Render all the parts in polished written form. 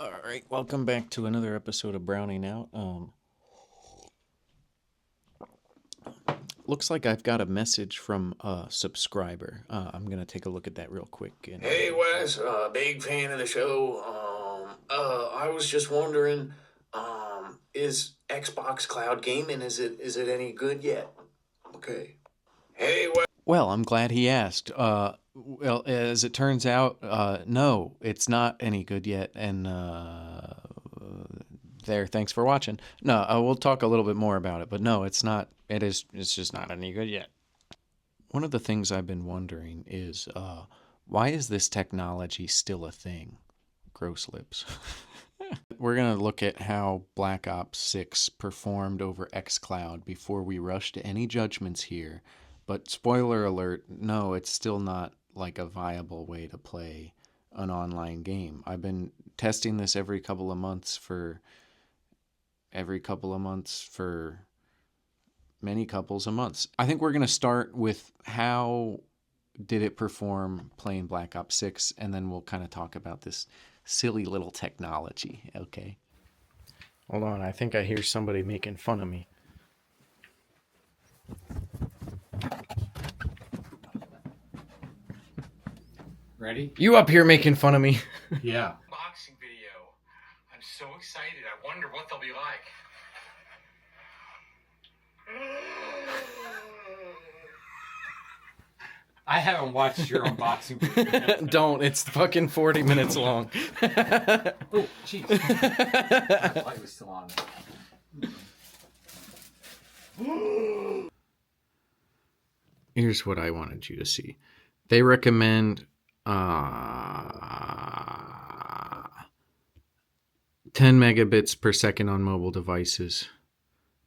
All right, welcome back to another episode of Browning Out. Looks like I've got a message from a subscriber. I'm gonna take a look at that real quick. Hey Wes, big fan of the show. I was just wondering, is Xbox Cloud Gaming is it any good yet? Okay. Hey Wes. Well, I'm glad he asked. Well, as it turns out, no, it's not any good yet. And thanks for watching. No, we'll talk a little bit more about it. But no, it's not. It's just not any good yet. One of the things I've been wondering is, why is this technology still a thing? Gross lips. We're going to look at how Black Ops 6 performed over xCloud before we rush to any judgments here. But spoiler alert, no, it's still not like a viable way to play an online game. I've been testing this every couple of months for many couples of months. I think we're going to start with how did it perform playing Black Ops 6, and then we'll kind of talk about this silly little technology, okay? Hold on, I think I hear somebody making fun of me. Ready? You up here making fun of me. Yeah. Boxing video. I'm so excited. I wonder what they'll be like. I haven't watched your unboxing video. Don't. It's fucking 40 minutes long. Oh, jeez. The light was still on. Here's what I wanted you to see. They recommend 10 megabits per second on mobile devices,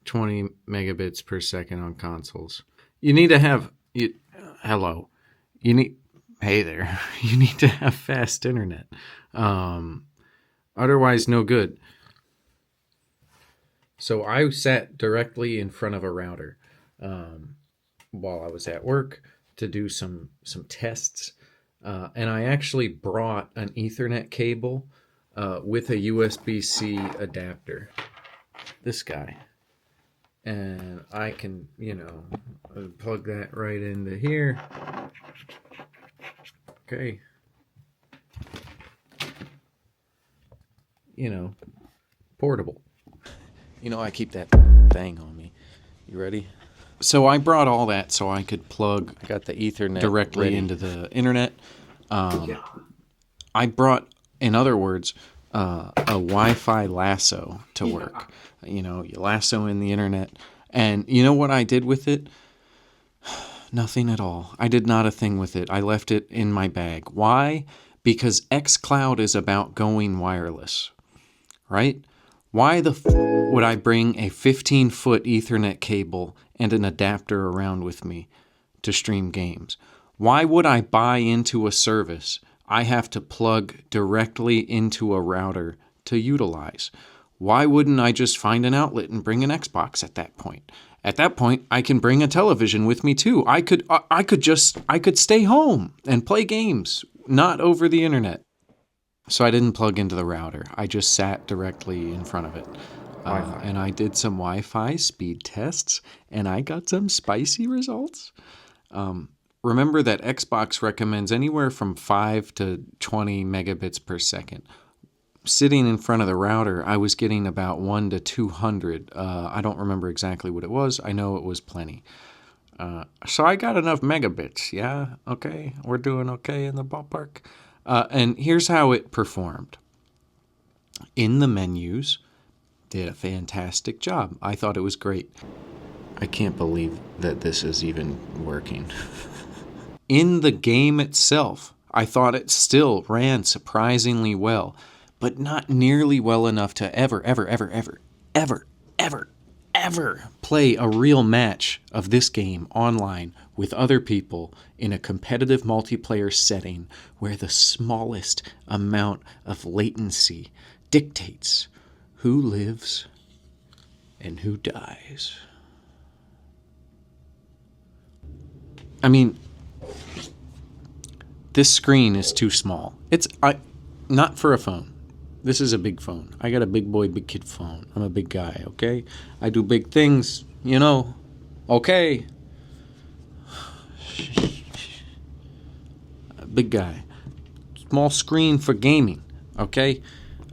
20 megabits per second on consoles. You need to have... hello. Hey there. You need to have fast internet. Otherwise, no good. So I sat directly in front of a router while I was at work to do some tests. And I actually brought an Ethernet cable with a USB-C adapter. This guy. And I can, plug that right into here. Okay. Portable. I keep that thing on me. You ready? So I brought all that so I could plug. I got the Ethernet directly ready. into the internet. I brought, in other words, a Wi-Fi lasso to work. You lasso in the internet. And you know what I did with it? Nothing at all. I did not a thing with it. I left it in my bag. Why? Because xCloud is about going wireless, right? Why would I bring a 15-foot Ethernet cable and an adapter around with me to stream games? Why would I buy into a service I have to plug directly into a router to utilize? Why wouldn't I just find an outlet and bring an Xbox at that point? At that point, I can bring a television with me too. I could stay home and play games, not over the internet. So I didn't plug into the router. I just sat directly in front of it. And I did some Wi-Fi speed tests, and I got some spicy results. Remember that Xbox recommends anywhere from 5 to 20 megabits per second. Sitting in front of the router, I was getting about 1 to 200. I don't remember exactly what it was. I know it was plenty. So I got enough megabits. Yeah, okay. We're doing okay in the ballpark. And here's how it performed. In the menus, did a fantastic job. I thought it was great. I can't believe that this is even working. In the game itself, I thought it still ran surprisingly well, but not nearly well enough to ever play a real match of this game online with other people in a competitive multiplayer setting where the smallest amount of latency dictates who lives and who dies. I mean, this screen is too small. It's not for a phone. This is a big phone. I got a big boy, big kid phone. I'm a big guy, okay? I do big things, you know. Okay. Big guy. Small screen for gaming, okay?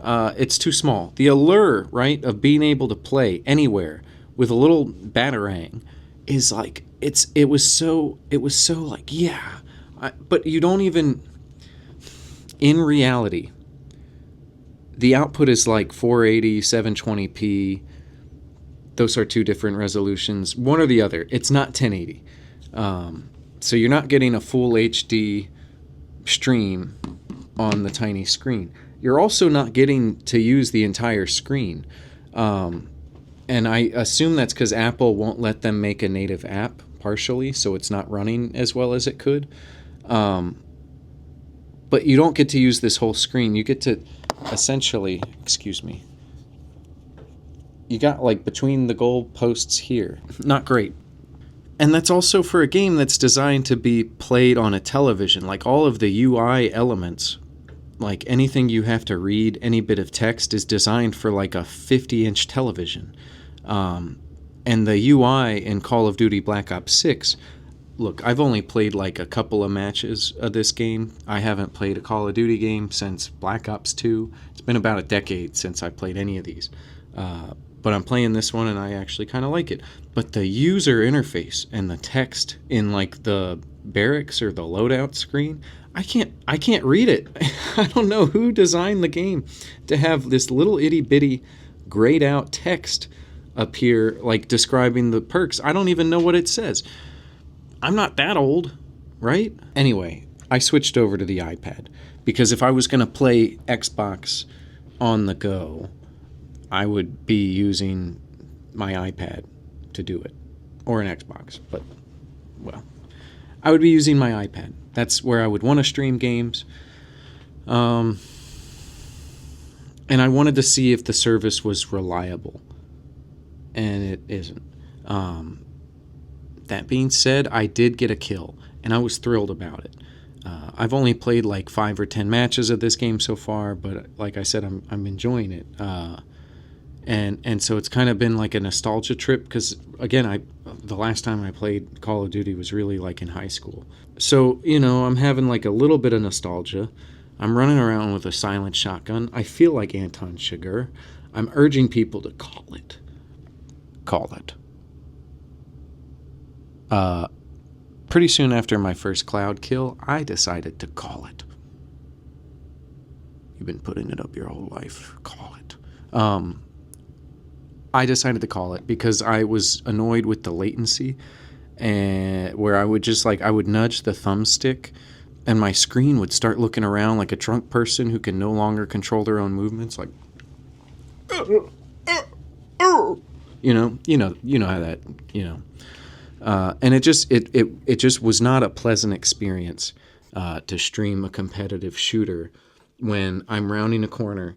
It's too small. The allure, right, of being able to play anywhere with a little batarang is like it was so like, yeah. But you don't even, in reality, the output is like 480, 720p. Those are two different resolutions, one or the other. It's not 1080. So you're not getting a full HD stream on the tiny screen. You're also not getting to use the entire screen. And I assume that's because Apple won't let them make a native app partially, so it's not running as well as it could. But you don't get to use this whole screen. You get to essentially, excuse me, you got like between the goal posts here. Not great. And that's also for a game that's designed to be played on a television. Like all of the UI elements, like anything you have to read, any bit of text is designed for like a 50-inch television. And the UI in Call of Duty Black Ops 6, look, I've only played like a couple of matches of this game. I haven't played a Call of Duty game since Black Ops 2. It's been about a decade since I played any of these. But I'm playing this one and I actually kind of like it. But the user interface and the text in like the barracks or the loadout screen, I can't read it. I don't know who designed the game to have this little itty bitty grayed out text up here like describing the perks. I don't even know what it says. I'm not that old, right? Anyway, I switched over to the iPad because if I was going to play Xbox on the go, I would be using my iPad to do it, or an Xbox, but, well, I would be using my iPad. That's where I would want to stream games, and I wanted to see if the service was reliable, and it isn't. That being said, I did get a kill, and I was thrilled about it. I've only played like 5 or 10 matches of this game so far, but like I said, I'm enjoying it. And so it's kind of been like a nostalgia trip because, again, the last time I played Call of Duty was really like in high school. So, you know, I'm having like a little bit of nostalgia. I'm running around with a silent shotgun. I feel like Anton Chigurh. I'm urging people to call it. Call it. Pretty soon after my first Cloud kill, I decided to call it. You've been putting it up your whole life. Call it. I decided to call it because I was annoyed with the latency, and where I would just I would nudge the thumbstick and my screen would start looking around like a drunk person who can no longer control their own movements, like, you know how that, and it just was not a pleasant experience to stream a competitive shooter when I'm rounding a corner.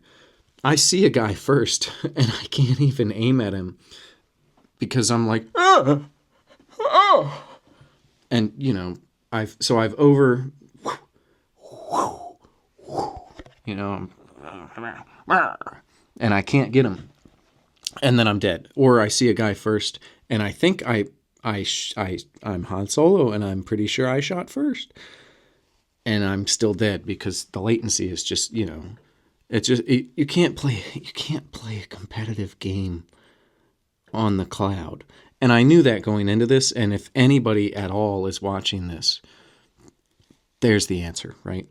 I see a guy first, and I can't even aim at him because I'm like, and I've over, and I can't get him, and then I'm dead. Or I see a guy first, and I think I'm Han Solo, and I'm pretty sure I shot first, and I'm still dead because the latency is just It's just you can't play a competitive game on the cloud. And I knew that going into this, and if anybody at all is watching this, there's the answer, right?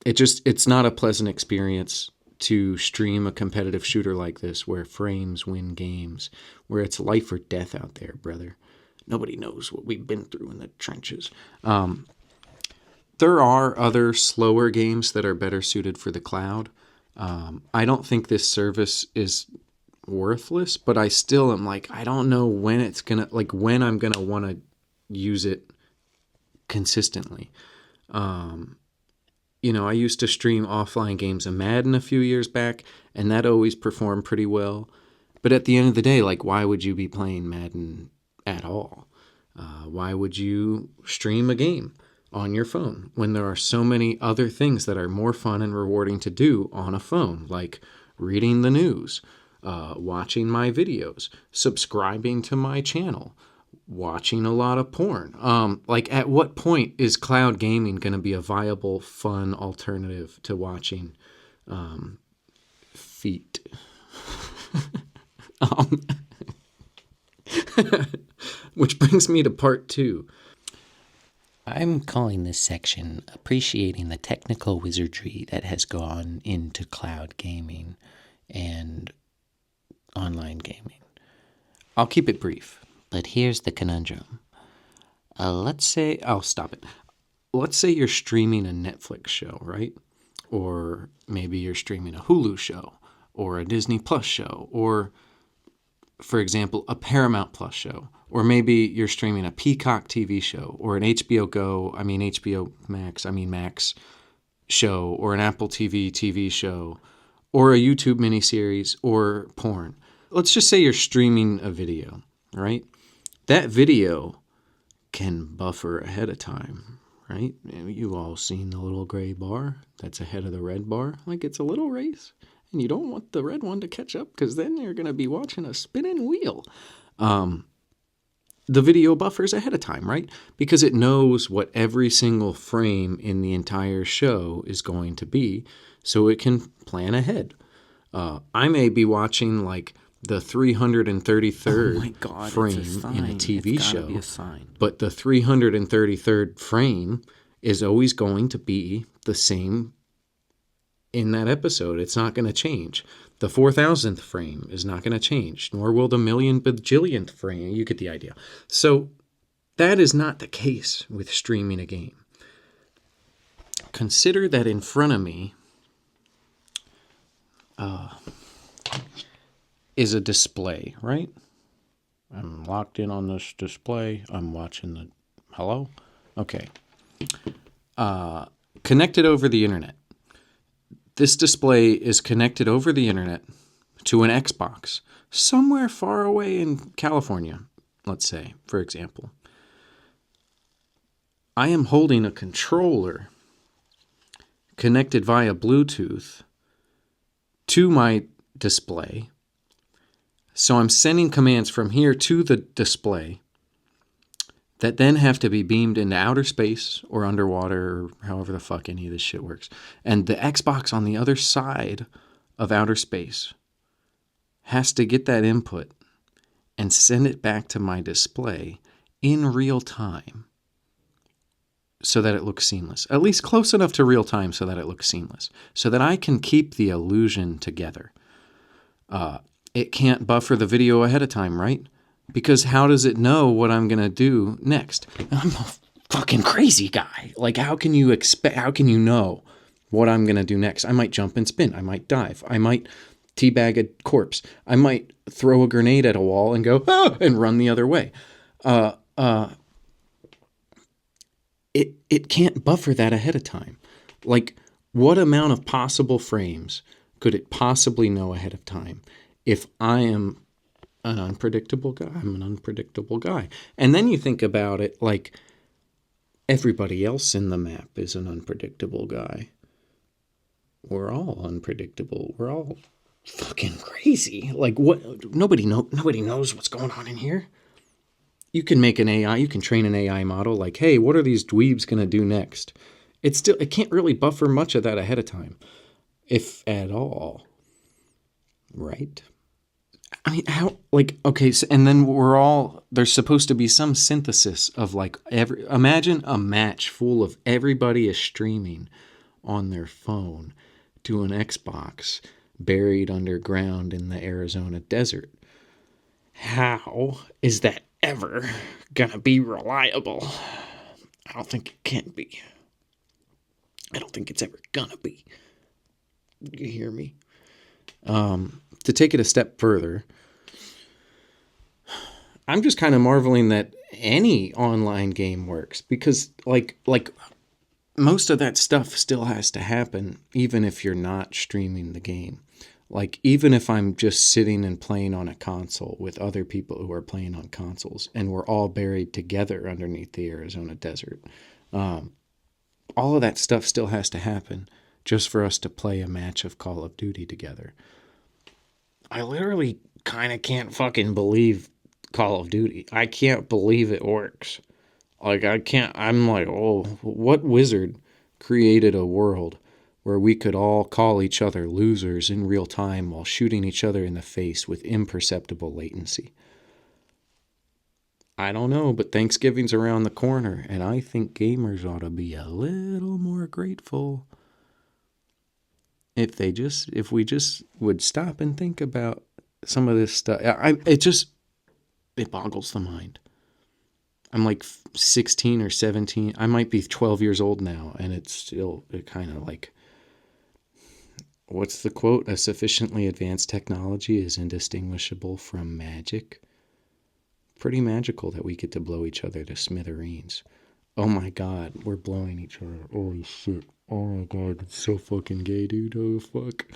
It's not a pleasant experience to stream a competitive shooter like this where frames win games, where it's life or death out there, brother. Nobody knows what we've been through in the trenches. There are other slower games that are better suited for the cloud. I don't think this service is worthless, but I still am like, I don't know when it's gonna, like when I'm gonna want to use it consistently. I used to stream offline games of Madden a few years back, and that always performed pretty well. But at the end of the day, like, why would you be playing Madden at all? Why would you stream a game? on your phone when there are so many other things that are more fun and rewarding to do on a phone, like reading the news, watching my videos, subscribing to my channel, watching a lot of porn. Like, at what point is cloud gaming going to be a viable, fun alternative to watching feet? um, which brings me to part 2. I'm calling this section Appreciating the Technical Wizardry that has gone into cloud gaming and online gaming. I'll keep it brief. But here's the conundrum. Let's say, I'll stop it. Let's say you're streaming a Netflix show, right? Or maybe you're streaming a Hulu show or a Disney Plus show, or, for example, a Paramount Plus show. Or maybe you're streaming a Peacock TV show or an HBO Max show, or an Apple TV show, or a YouTube miniseries, or porn. Let's just say you're streaming a video, right? That video can buffer ahead of time, right? You've all seen the little gray bar that's ahead of the red bar. Like, it's a little race, and you don't want the red one to catch up, because then you're going to be watching a spinning wheel. The video buffers ahead of time, right? Because it knows what every single frame in the entire show is going to be, so it can plan ahead. I may be watching, like, the 333rd frame in a TV show, but the 333rd frame is always going to be the same in that episode. It's not going to change. The 4,000th frame is not going to change, nor will the million bajillionth frame. You get the idea. So that is not the case with streaming a game. Consider that in front of me is a display, right? I'm locked in on this display. I'm watching the... Hello? Okay. Connected over the internet. This display is connected over the internet to an Xbox somewhere far away in California, let's say, for example. I am holding a controller connected via Bluetooth to my display. So I'm sending commands from here to the display that then have to be beamed into outer space or underwater, or however the fuck any of this shit works. And the Xbox on the other side of outer space has to get that input and send it back to my display in real time so that it looks seamless. At least close enough to real time so that it looks seamless. So that I can keep the illusion together. It can't buffer the video ahead of time, right? Because how does it know what I'm going to do next? I'm a fucking crazy guy. Like, how can you know what I'm going to do next? I might jump and spin. I might dive. I might teabag a corpse. I might throw a grenade at a wall and go, ah, and run the other way. It can't buffer that ahead of time. Like, what amount of possible frames could it possibly know ahead of time if I am an unpredictable guy? I'm an unpredictable guy. And then you think about it like everybody else in the map is an unpredictable guy. We're all unpredictable. We're all fucking crazy. Like, what? Nobody knows what's going on in here. You can make an AI, you can train an AI model like, hey, what are these dweebs going to do next? It can't really buffer much of that ahead of time, if at all. Right? I mean, how, like, okay, so, and then there's supposed to be some synthesis of, like, imagine a match full of everybody is streaming on their phone to an Xbox buried underground in the Arizona desert. How is that ever gonna be reliable? I don't think it can be. I don't think it's ever gonna be. You hear me? To take it a step further, I'm just kind of marveling that any online game works, because like most of that stuff still has to happen even if you're not streaming the game. Like, even if I'm just sitting and playing on a console with other people who are playing on consoles and we're all buried together underneath the Arizona desert, all of that stuff still has to happen just for us to play a match of Call of Duty together. I literally kind of can't fucking believe Call of Duty. I can't believe it works. Like, I'm like, oh, what wizard created a world where we could all call each other losers in real time while shooting each other in the face with imperceptible latency? I don't know, but Thanksgiving's around the corner, and I think gamers ought to be a little more grateful if we just would stop and think about some of this stuff. It boggles the mind. I'm like 16 or 17. I might be 12 years old now, and it kind of like, what's the quote? A sufficiently advanced technology is indistinguishable from magic. Pretty magical that we get to blow each other to smithereens. Oh my god, we're blowing each other. Holy shit. Oh my god, it's so fucking gay, dude. Oh fuck.